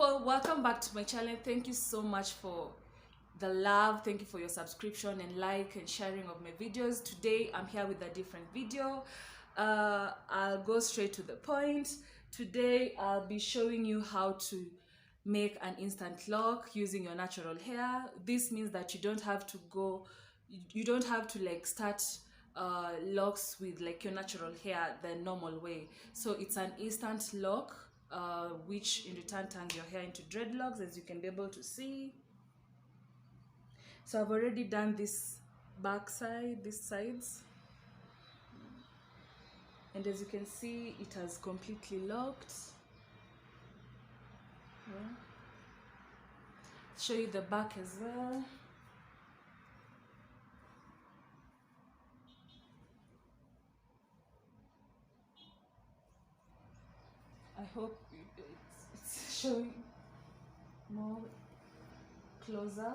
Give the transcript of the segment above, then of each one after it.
People, welcome back to my channel. Thank you so much for the love. Thank you for your subscription and like and sharing of my videos. Today I'm here with a different video. I'll go straight to the point. Today I'll be showing you how to make an instant lock using your natural hair. This means that you don't have to like start locks with like your natural hair the normal way. So it's an instant lock, which in return turns your hair into dreadlocks, as you can be able to see. So I've already done this back side, these sides, and as you can see, it has completely locked. Yeah. Show you the back as well. I hope it's showing more closer.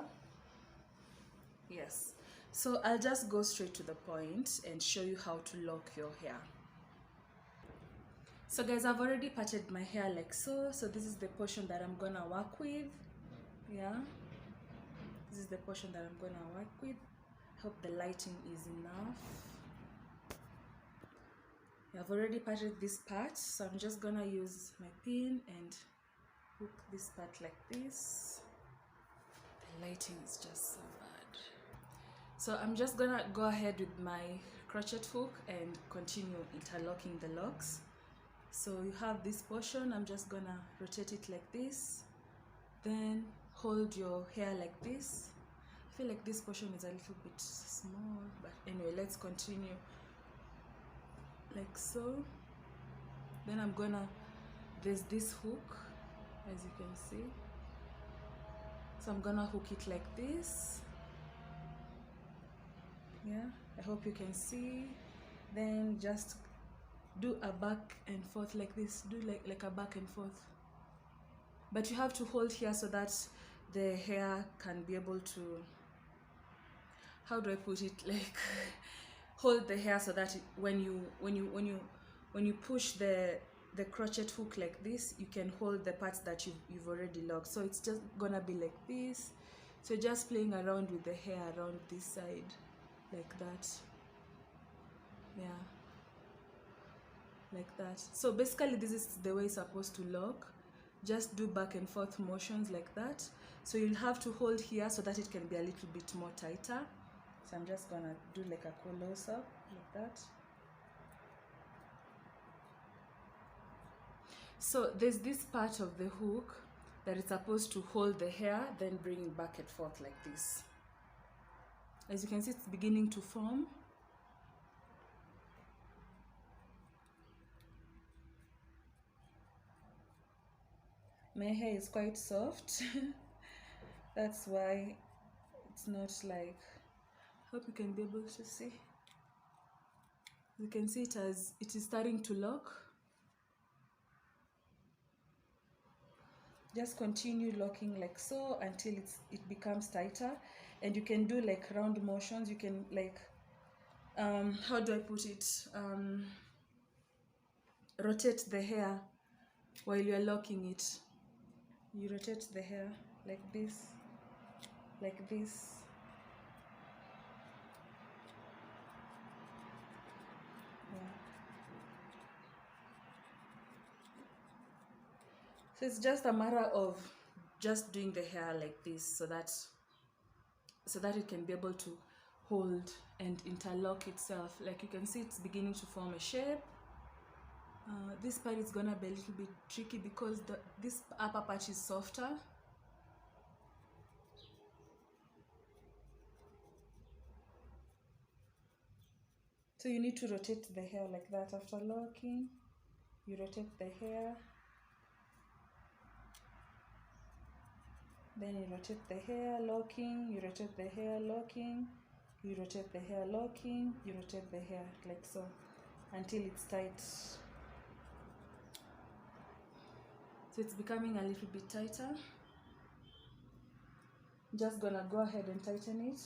Yes, so I'll just go straight to the point and show you how to lock your hair. So guys, I've already parted my hair like so. So this is the portion that I'm gonna work with. Yeah, this is the portion that I'm gonna work with. Hope the lighting is enough. I've already parted this part, so I'm just gonna use my pin and hook this part like this. The lighting is just so bad. So I'm just gonna go ahead with my crochet hook and continue interlocking the locks. So you have this portion, I'm just gonna rotate it like this, then hold your hair like this. I feel like this portion is a little bit small, but anyway, let's continue like so. Then there's this hook, as you can see, so I'm gonna hook it like this. Yeah, I hope you can see. Then just do a back and forth like this. Do like a back and forth, but you have to hold here so that the hair can be able to, how do I put it, like hold the hair so that when you push the crochet hook like this, you can hold the parts that you've already locked. So it's just gonna be like this. So just playing around with the hair around this side like that. Yeah, like that. So basically this is the way it's supposed to lock. Just do back and forth motions like that. So you'll have to hold here so that it can be a little bit more tighter. So I'm just gonna do like a close-up like that. So there's this part of the hook that is supposed to hold the hair, then bring it back and forth like this. As you can see, it's beginning to form. My hair is quite soft. That's why it's not like, hope you can be able to see. You can see it is starting to lock. Just continue locking like so until it becomes tighter, and you can do like round motions. You can like, how do I put it, rotate the hair while you're locking it. You rotate the hair like this, like this. So it's just a matter of just doing the hair like this so that it can be able to hold and interlock itself. Like you can see, it's beginning to form a shape. This part is gonna be a little bit tricky because this upper part is softer. So you need to rotate the hair like that. After locking, you rotate the hair. Then you rotate the hair, locking, you rotate the hair, locking, you rotate the hair, locking, you rotate the hair like so until it's tight. So it's becoming a little bit tighter. I'm just gonna go ahead and tighten it.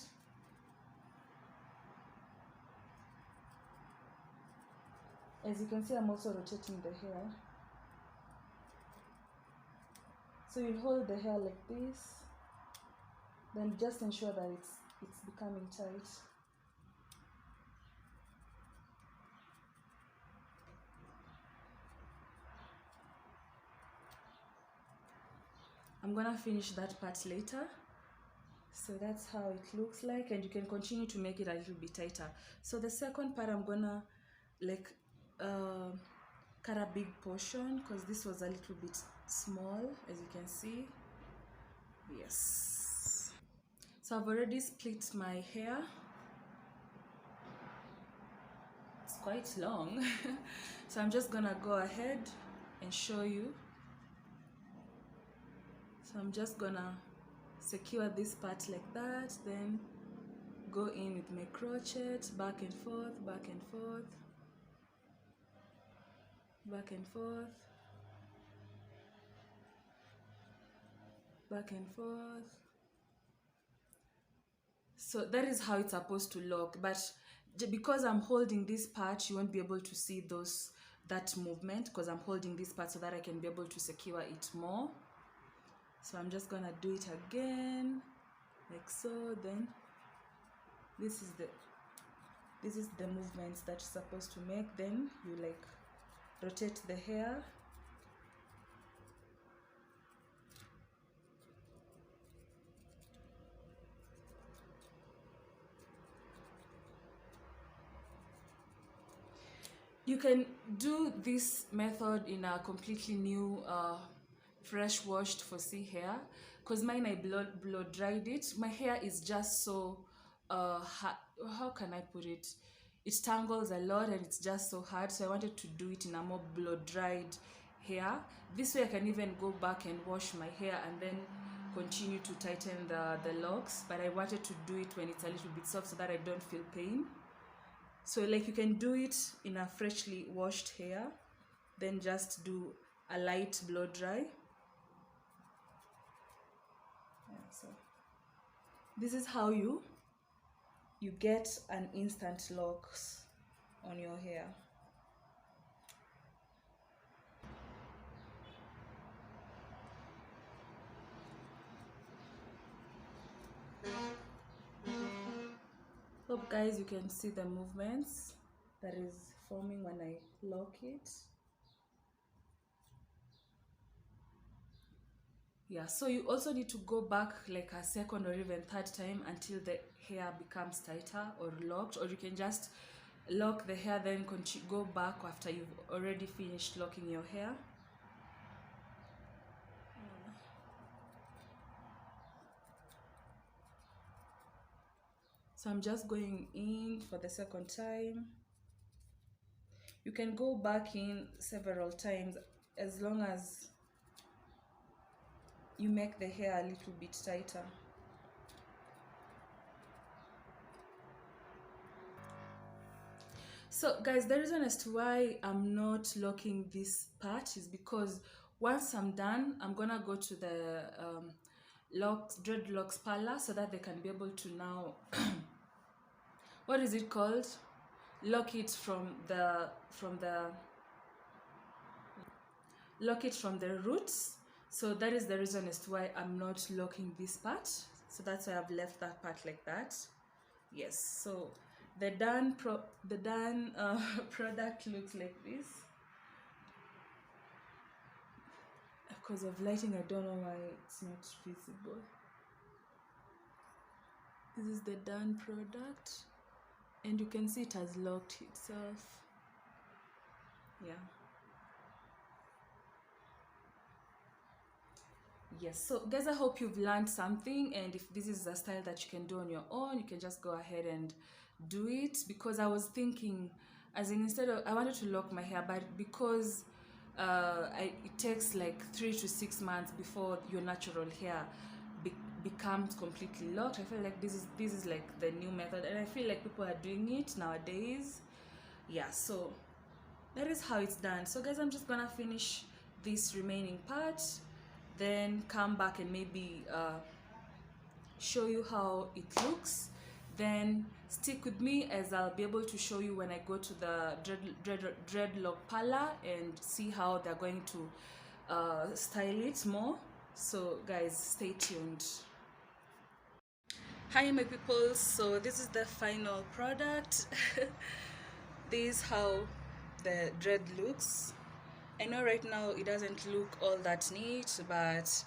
As you can see, I'm also rotating the hair. So you'll hold the hair like this, then just ensure that it's becoming tight. I'm gonna finish that part later. So that's how it looks like, and you can continue to make it a little bit tighter. So the second part, I'm gonna like cut a big portion because this was a little bit small, as you can see. Yes. So I've already split my hair. It's quite long. So I'm just gonna go ahead and show you. So I'm just gonna secure this part like that, then go in with my crochet, back and forth, back and forth, back and forth, back and forth. So that is how it's supposed to look, but because I'm holding this part, you won't be able to see that movement, because I'm holding this part so that I can be able to secure it more. So I'm just gonna do it again like so. Then this is the movements that you're supposed to make. Then you like rotate the hair. You can do this method in a completely new fresh washed for hair, because mine I blow dried it. My hair is just so how can I put it, it tangles a lot and it's just so hard, so I wanted to do it in a more blow dried hair. This way I can even go back and wash my hair and then continue to tighten the locks, but I wanted to do it when it's a little bit soft so that I don't feel pain. So like you can do it in a freshly washed hair, then just do a light blow dry. Yeah, so this is how you get an instant locks on your hair. Hope guys you can see the movements that is forming when I lock it. Yeah, so you also need to go back like a second or even third time until the hair becomes tighter or locked, or you can just lock the hair then go back after you've already finished locking your hair. So I'm just going in for the second time. You can go back in several times as long as you make the hair a little bit tighter. So guys, the reason as to why I'm not locking this part is because once I'm done, I'm gonna go to the Dreadlocks parlor so that they can be able to now what is it called, lock it from the roots. So that is the reason as to why I'm not locking this part. So that's why I've left that part like that. Yes, so the done product looks like this. Because of lighting, I don't know why it's not visible. This is the done product, and you can see it has locked itself. Yeah. Yes, so guys, I hope you've learned something, and if this is a style that you can do on your own, you can just go ahead and do it. Because I was thinking, as in, instead of, I wanted to lock my hair, but because it takes like 3 to 6 months before your natural hair becomes completely locked, I feel like this is like the new method, and I feel like people are doing it nowadays. Yeah, so that is how it's done. So guys, I'm just gonna finish this remaining part, then come back and maybe show you how it looks. Then stick with me as I'll be able to show you when I go to the dreadlock parlor and see how they're going to style it more. So guys, stay tuned. Hi my people, so this is the final product. This is how the dread looks. I know right now it doesn't look all that neat, but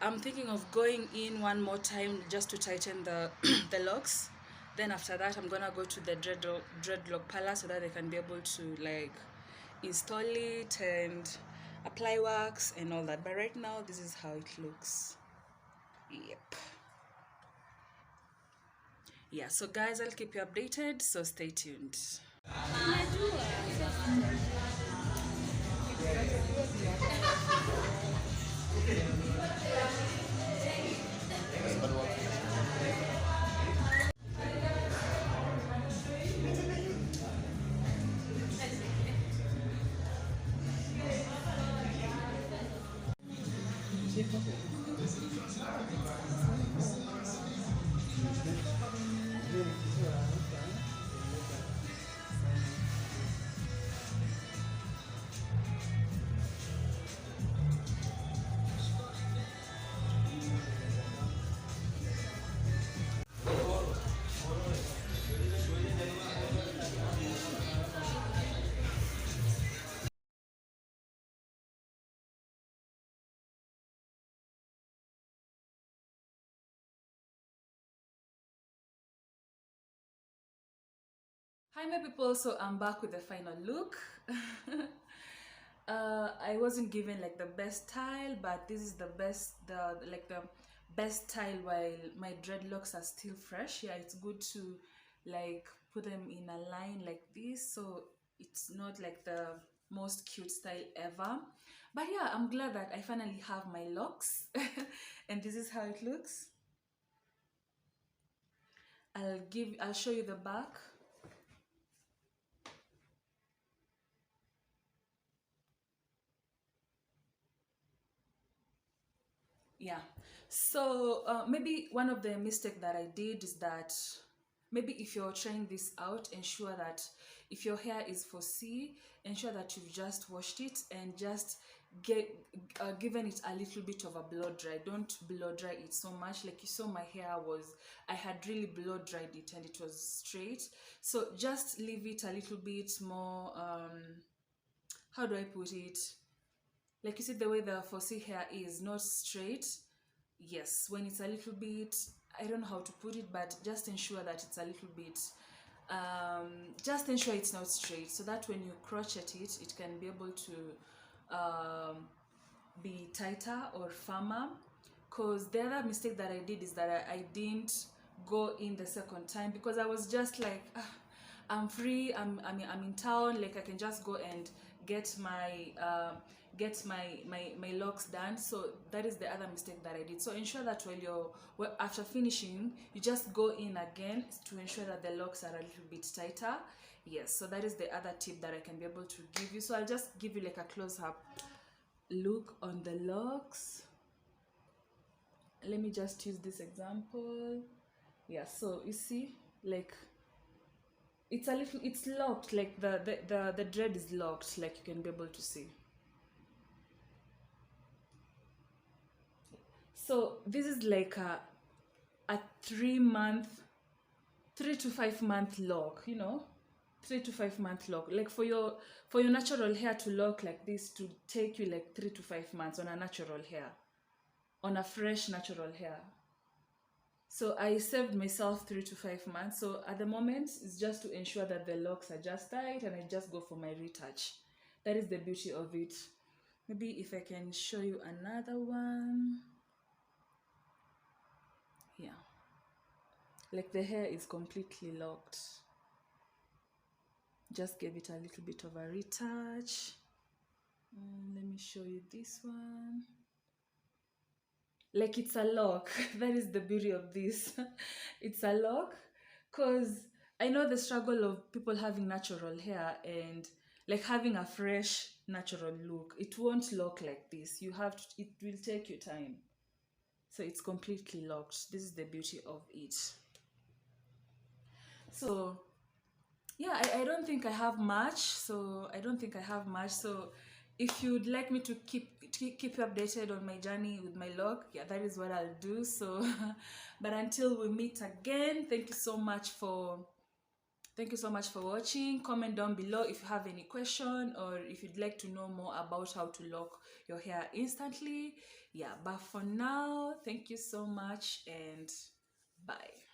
I'm thinking of going in one more time just to tighten the the locks. Then after that I'm gonna go to the dreadlock parlor so that they can be able to like install it and apply wax and all that. But right now this is how it looks. Yep. Yeah, so guys, I'll keep you updated, so stay tuned. Hi my people, so I'm back with the final look. I wasn't given like the best style, but this is the best style while my dreadlocks are still fresh. Yeah, it's good to like put them in a line like this, so it's not like the most cute style ever. But yeah, I'm glad that I finally have my locks and this is how it looks. I'll show you the back. Yeah. So maybe one of the mistake that I did is that maybe if you're trying this out, ensure that if your hair is 4C, ensure that you've just washed it and just get given it a little bit of a blow dry. Don't blow dry it so much. Like you saw, my hair was, I had really blow dried it and it was straight. So just leave it a little bit more. How do I put it? Like you see the way the 4C hair is not straight. Yes, when it's a little bit, I don't know how to put it, but just ensure that it's a little bit just ensure it's not straight, so that when you crochet it, it can be able to be tighter or firmer. Because the other mistake that I did is that I didn't go in the second time, because I was just like, ah, I'm free, I'm in town, like I can just go and get my locks done. So that is the other mistake that I did. So ensure that after finishing, you just go in again to ensure that the locks are a little bit tighter. Yes, so that is the other tip that I can be able to give you. So I'll just give you like a close-up look on the locks. Let me just use this example. Yeah, so you see, like it's locked, like the dread is locked, like you can be able to see. So this is like a 3 month, 3 to 5 month lock, 3 to 5 month lock. Like for your natural hair to lock like this, to take you like 3 to 5 months on a natural hair, on a fresh natural hair. So I saved myself 3 to 5 months. So at the moment, it's just to ensure that the locks are just tight and I just go for my retouch. That is the beauty of it. Maybe if I can show you another one. Yeah. Like the hair is completely locked. Just give it a little bit of a retouch. Let me show you this one. Like it's a lock. That is the beauty of this. It's a lock, because I know the struggle of people having natural hair and like having a fresh natural look. It won't lock like this. You have to, it will take you time. So it's completely locked. This is the beauty of it. So yeah, I don't think I have much. So I don't think I have much. So if you'd like me to keep you updated on my journey with my lock, yeah, that is what I'll do. So but until we meet again, thank you so much for watching. Comment down below if you have any question, or if you'd like to know more about how to lock your hair instantly. Yeah, but for now, thank you so much and bye.